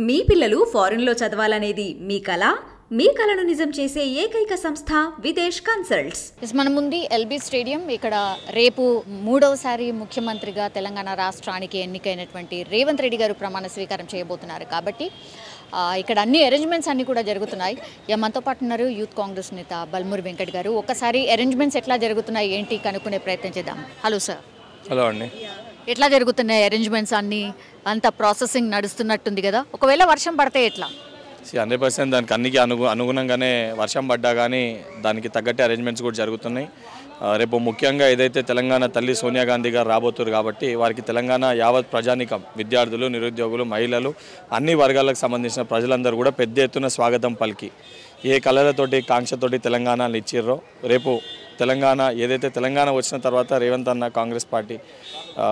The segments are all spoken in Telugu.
మీ పిల్లలు ఫారెన్లో చదవాలనేది మీ కల? మీ కలను నిజం చేసే ఏకైక సంస్థ విదేశ్ కన్సల్ట్స్. మన ముందు ఎల్బీ స్టేడియం. ఇక్కడ రేపు మూడవసారి ముఖ్యమంత్రిగా తెలంగాణ రాష్ట్రానికి ఎన్నికైనటువంటి రేవంత్ రెడ్డి గారు ప్రమాణ స్వీకారం చేయబోతున్నారు. కాబట్టి ఇక్కడ అన్ని అరేంజ్మెంట్స్ అన్నీ కూడా జరుగుతున్నాయి. మనతో పాటు ఉన్నారు యూత్ కాంగ్రెస్ నేత బల్మూరి వెంకట్ గారు. ఒకసారి అరేంజ్మెంట్స్ ఎట్లా జరుగుతున్నాయి ఏంటి కనుక్కునే ప్రయత్నం చేద్దాం. Hello sir. హలో అండి. ఎట్లా జరుగుతున్నాయి అరేంజ్మెంట్స్? అన్నీ అంత ప్రాసెసింగ్ నడుస్తున్నట్టుంది కదా. ఒకవేళ వర్షం పడితే ఎట్లా? 100% దానికి అన్నికి అనుగుణంగానే వర్షం పడ్డా కానీ దానికి తగ్గట్టే అరేంజ్మెంట్స్ కూడా జరుగుతున్నాయి. రేపు ముఖ్యంగా ఏదైతే తెలంగాణ తల్లి సోనియా గాంధీ గారు రాబోతున్నారు కాబట్టి వారికి తెలంగాణ యావత్ ప్రజానికం, విద్యార్థులు, నిరుద్యోగులు, మహిళలు, అన్ని వర్గాలకు సంబంధించిన ప్రజలందరూ కూడా పెద్ద ఎత్తున స్వాగతం పలికి ఏ కళలతోటి కాంక్షతోటి తెలంగాణను ఇచ్చిర్రో రేపు తెలంగాణ ఏదైతే తెలంగాణ వచ్చిన తర్వాత రేవంత్ అన్న కాంగ్రెస్ పార్టీ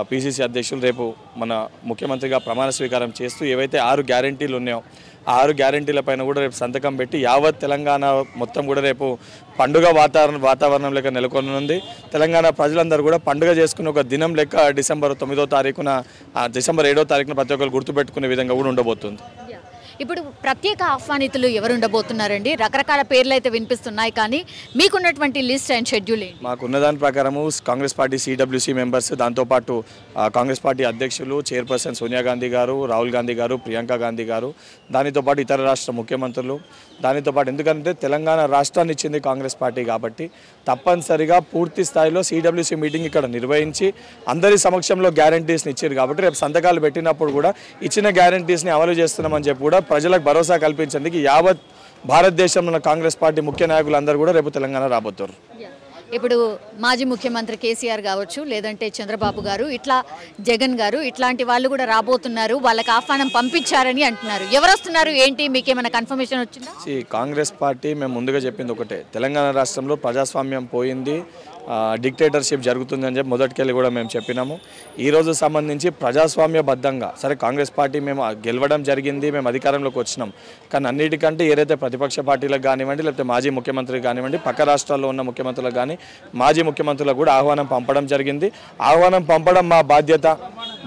పిసిసి అధ్యక్షులు రేపు మన ముఖ్యమంత్రిగా ప్రమాణ స్వీకారం చేస్తూ ఏవైతే 6 గ్యారెంటీలు ఉన్నాయో ఆ 6 గ్యారెంటీల పైన కూడా రేపు సంతకం పెట్టి యావత్ తెలంగాణ మొత్తం కూడా రేపు పండుగ వాతావరణం లెక్క నెలకొనుంది. తెలంగాణ ప్రజలందరూ కూడా పండుగ చేసుకున్న ఒక దినం లెక్క డిసెంబర్ 9వ తారీఖున డిసెంబర్ 7వ తారీఖున ప్రతి ఒక్కరు గుర్తుపెట్టుకునే విధంగా కూడా ఉండబోతుంది. ఇప్పుడు ప్రత్యేక ఆహ్వానితులు ఎవరు ఉండబోతున్నారండి? రకరకాల పేర్లు అయితే వినిపిస్తున్నాయి, కానీ మీకున్నటువంటి లిస్ట్ అండ్ షెడ్యూల్ ఏంటి? మాకున్న దాని ప్రకారము కాంగ్రెస్ పార్టీ సిడబ్ల్యూసి మెంబర్స్, దాంతోపాటు కాంగ్రెస్ పార్టీ అధ్యక్షులు చైర్పర్సన్ సోనియా గాంధీ గారు, రాహుల్ గాంధీ గారు, ప్రియాంక గాంధీ గారు, దానితో పాటు ఇతర రాష్ట్ర ముఖ్యమంత్రులు, దానితో పాటు ఎందుకంటే తెలంగాణ రాష్ట్రాన్ని ఇచ్చింది కాంగ్రెస్ పార్టీ కాబట్టి తప్పనిసరిగా పూర్తి స్థాయిలో సిడబ్ల్యూసి మీటింగ్ ఇక్కడ నిర్వహించి అందరి సమక్షంలో గ్యారంటీస్ని ఇచ్చారు కాబట్టి రేపు సంతకాలు పెట్టినప్పుడు కూడా ఇచ్చిన గ్యారంటీస్ని అమలు చేస్తున్నామని చెప్పి కూడా ప్రజలకు భరోసా కల్పించేందుకు యావత్ భారతదేశంలో కాంగ్రెస్ పార్టీ ముఖ్య నాయకులందరూ కూడా రేపు తెలంగాణ రాబోతారు. ఇప్పుడు మాజీ ముఖ్యమంత్రి కేసీఆర్ కావచ్చు, లేదంటే చంద్రబాబు గారు, ఇట్లా జగన్ గారు, ఇట్లాంటి వాళ్ళు కూడా రాబోతున్నారు. వాళ్ళకి ఆహ్వానం పంపించారని అంటున్నారు. ఎవరు వస్తున్నారు ఏంటి, మీకేమైనా కన్ఫర్మేషన్ వచ్చిందా? కాంగ్రెస్ పార్టీ మేము ముందుగా చెప్పింది ఒకటే, తెలంగాణ రాష్ట్రంలో ప్రజాస్వామ్యం పోయింది, డిక్టేటర్షిప్ జరుగుతుందని చెప్పి మొదటికెళ్ళి కూడా మేము చెప్పినాము. ఈరోజు సంబంధించి ప్రజాస్వామ్యబద్ధంగా సరే కాంగ్రెస్ పార్టీ మేము గెలవడం జరిగింది, మేము అధికారంలోకి వచ్చినాం, కానీ అన్నిటికంటే ఏదైతే ప్రతిపక్ష పార్టీలకు కానివ్వండి, లేకపోతే మాజీ ముఖ్యమంత్రికి కానివ్వండి, పక్క రాష్ట్రాల్లో ఉన్న ముఖ్యమంత్రులకు కానీ మాజీ ముఖ్యమంత్రులకు కూడా ఆహ్వానం పంపడం జరిగింది. ఆహ్వానం పంపడం మా బాధ్యత.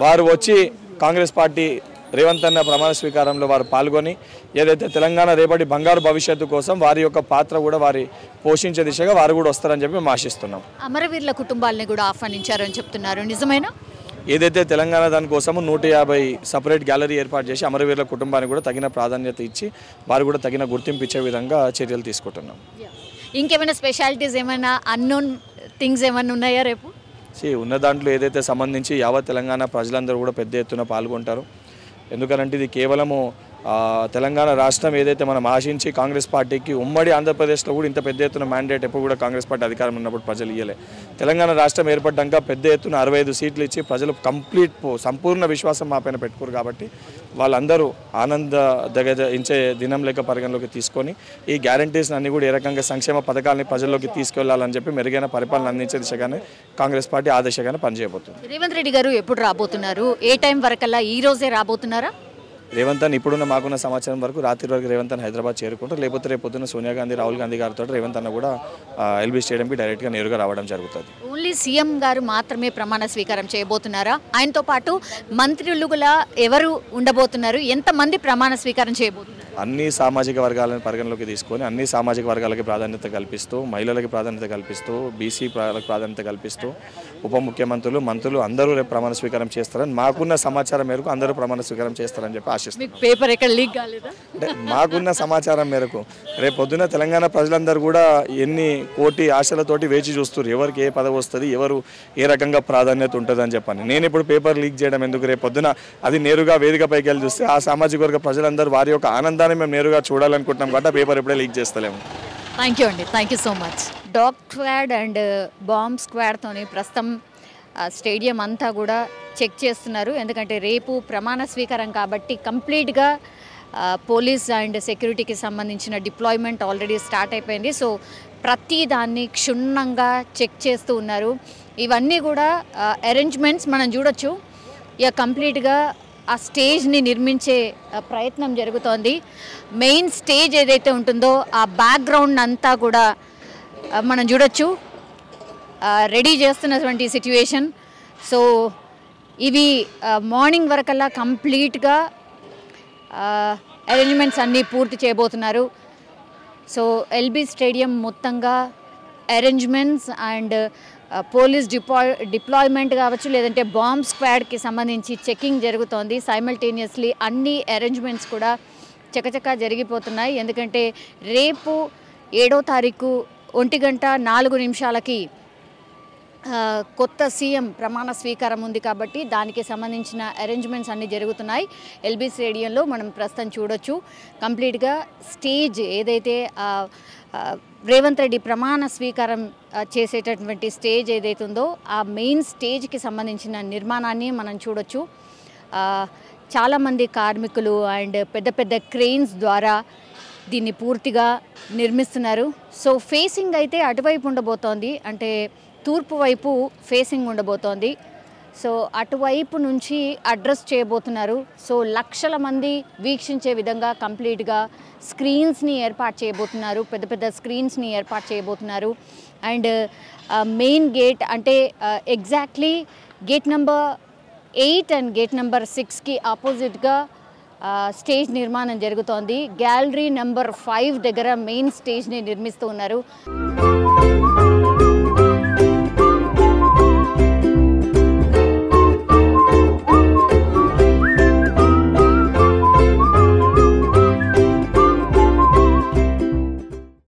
వారు వచ్చి కాంగ్రెస్ పార్టీ రేవంత్ అన్న ప్రమాణ స్వీకారంలో వారు పాల్గొని ఏదైతే తెలంగాణ రేపటి బంగారు భవిష్యత్తు కోసం వారి యొక్క పాత్ర కూడా వారి పోషించే దిశగా వారు కూడా వస్తారని చెప్పి మేము ఆశిస్తున్నాం. అమరవీరుల కుటుంబాలని కూడా ఆహ్వానించారని చెప్తున్నారు, నిజమేనా? ఏదైతే తెలంగాణ దానికోసము 150 సపరేట్ గ్యాలరీ ఏర్పాటు చేసి అమరవీరుల కుటుంబానికి కూడా తగిన ప్రాధాన్యత ఇచ్చి వారు కూడా తగిన గుర్తింపు ఇచ్చే విధంగా చర్యలు తీసుకుంటున్నాం. ఇంకేమైనా స్పెషాలిటీస్, ఏమైనా అన్నోన్ థింగ్స్ ఏమైనా ఉన్నాయా రేపు? ఉన్న దాంట్లో ఏదైతే సంబంధించి యావత్ తెలంగాణ ప్రజలందరూ కూడా పెద్ద ఎత్తున పాల్గొంటారు. ఎందుకంటే ఇది కేవలము తెలంగాణ రాష్ట్రం ఏదైతే మనం ఆశించి కాంగ్రెస్ పార్టీకి ఉమ్మడి ఆంధ్రప్రదేశ్లో కూడా ఇంత పెద్ద ఎత్తున మ్యాండేట్ ఎప్పుడు కూడా కాంగ్రెస్ పార్టీ అధికారం ఉన్నప్పుడు ప్రజలు ఇయ్యలే. తెలంగాణ రాష్ట్రం ఏర్పడ్డాక పెద్ద ఎత్తున 65 సీట్లు ఇచ్చి ప్రజలు సంపూర్ణ విశ్వాసం మా పైన పెట్టుకోరు కాబట్టి వాళ్ళందరూ ఆనందించే దినం లెక్క పరిగణలోకి తీసుకొని ఈ గ్యారంటీస్ అన్ని కూడా ఏ రకంగా సంక్షేమ పథకాలని ప్రజల్లోకి తీసుకెళ్లాలని చెప్పి మెరుగైన పరిపాలన అందించే దిశగానే కాంగ్రెస్ పార్టీ ఆ దిశగానే పనిచేయబోతుంది. రేవంత్ రెడ్డి గారు ఎప్పుడు రాబోతున్నారు? ఏ టైం వరకల్లా ఈ రోజే రాబోతున్నారా? రేవంత్ అన్న ఇప్పుడున్న మాకున్న సమాచారం వరకు రాత్రి వరకు రేవంత్ అన్న హైదరాబాద్ చేరుకుంటారు. లేకపోతే రేపు పొద్దున్న సోనియా గాంధీ, రాహుల్ గాంధీ గారితో రేవంత్ అన్న కూడా ఎల్బీ స్టేడియంకి డైరెక్ట్గా నేరుగా రావడం జరుగుతుంది. ఓన్లీ సీఎం గారు మాత్రమే ప్రమాణ స్వీకారం చేయబోతున్నారా? ఆయనతో పాటు మంత్రులు కూడా ఎవరు ఉండబోతున్నారు? ఎంతమంది ప్రమాణ స్వీకారం చేయబోతున్నారు? అన్ని సామాజిక వర్గాలను పరిగణలోకి తీసుకొని అన్ని సామాజిక వర్గాలకి ప్రాధాన్యత కల్పిస్తూ, మహిళలకి ప్రాధాన్యత కల్పిస్తూ, బీసీ ప్రాధాన్యత కల్పిస్తూ ఉప ముఖ్యమంత్రులు, మంత్రులు అందరూ రేపు ప్రమాణ స్వీకారం చేస్తారని మాకున్న సమాచారం మేరకు అందరూ ప్రమాణ స్వీకారం చేస్తారని చెప్పి ఆశిస్తున్నాం. పేపర్ ఎక్కడ లీక్ కాలేదా? అంటే మాకున్న సమాచారం మేరకు రేపు పొద్దున తెలంగాణ ప్రజలందరూ కూడా ఎన్ని కోటి ఆశలతోటి వేచి చూస్తారు ఎవరికి ఏ పదవి వస్తుంది, ఎవరు ఏ రకంగా ప్రాధాన్యత ఉంటుందని చెప్పని. నేను ఇప్పుడు పేపర్ లీక్ చేయడం ఎందుకు? రేపు పొద్దున అది నేరుగా వేదికపైకి వెళ్ళి చూస్తే ఆ సామాజిక వర్గ ప్రజలందరూ వారి యొక్క ఆనందాన్ని మేము నేరుగా చూడాలనుకుంటున్నాం కాబట్టి పేపర్ ఎప్పుడే లీక్ చేస్తలేము. థ్యాంక్ యూ అండి, thank you so much. Dog squad and bomb స్క్వాడ్తోని ప్రస్తుతం స్టేడియం అంతా కూడా చెక్ చేస్తున్నారు. ఎందుకంటే రేపు ప్రమాణ స్వీకారం కాబట్టి కంప్లీట్గా పోలీస్ అండ్ సెక్యూరిటీకి సంబంధించిన డిప్లాయ్మెంట్ ఆల్రెడీ స్టార్ట్ అయిపోయింది. సో ప్రతి దాన్ని క్షుణ్ణంగా చెక్ చేస్తూ ఉన్నారు. ఇవన్నీ కూడా అరేంజ్మెంట్స్ మనం చూడొచ్చు. ఇక కంప్లీట్గా ఆ స్టేజ్ని నిర్మించే ప్రయత్నం జరుగుతోంది. మెయిన్ స్టేజ్ ఏదైతే ఉంటుందో ఆ బ్యాక్గ్రౌండ్ అంతా కూడా మనం చూడొచ్చు, రెడీ చేస్తున్నటువంటి సిట్యుయేషన్. సో ఇవి మార్నింగ్ వరకల్లా కంప్లీట్గా అరేంజ్మెంట్స్ అన్నీ పూర్తి చేయబోతున్నారు. సో ఎల్బీ స్టేడియం మొత్తంగా అరేంజ్మెంట్స్ అండ్ పోలీస్ డిప్లాయ్మెంట్ కావచ్చు, లేదంటే బాంబ్ స్క్వాడ్కి సంబంధించి చెకింగ్ జరుగుతోంది. సైమల్టేనియస్లీ అన్ని అరేంజ్మెంట్స్ కూడా చకచకా జరిగిపోతున్నాయి. ఎందుకంటే రేపు 7వ తారీఖు 1:04 కొత్త సీఎం ప్రమాణ స్వీకారం ఉంది కాబట్టి దానికి సంబంధించిన అరేంజ్మెంట్స్ అన్నీ జరుగుతున్నాయి. ఎల్బీ స్టేడియంలో మనం ప్రస్తుతం చూడొచ్చు. కంప్లీట్గా స్టేజ్ ఏదైతే రేవంత్ రెడ్డి ప్రమాణ స్వీకారం చేసేటటువంటి స్టేజ్ ఏదైతే ఉందో ఆ మెయిన్ స్టేజ్కి సంబంధించిన నిర్మాణాన్ని మనం చూడొచ్చు. చాలామంది కార్మికులు అండ్ పెద్ద పెద్ద క్రెయిన్స్ ద్వారా దీన్ని పూర్తిగా నిర్మిస్తున్నారు. సో ఫేసింగ్ అయితే అటువైపు ఉండబోతోంది, అంటే తూర్పు వైపు ఫేసింగ్ ఉండబోతోంది. సో అటువైపు నుంచి అడ్రస్ చేయబోతున్నారు. సో లక్షల మంది వీక్షించే విధంగా కంప్లీట్గా స్క్రీన్స్ని ఏర్పాటు చేయబోతున్నారు, పెద్ద పెద్ద స్క్రీన్స్ని ఏర్పాటు చేయబోతున్నారు. అండ్ మెయిన్ గేట్ అంటే exactly gate number 8 and gate number 6కి ఆపోజిట్గా స్టేజ్ నిర్మాణం జరుగుతోంది. గ్యాలరీ నెంబర్ 5 దగ్గర మెయిన్ స్టేజ్ని నిర్మిస్తూ ఉన్నారు.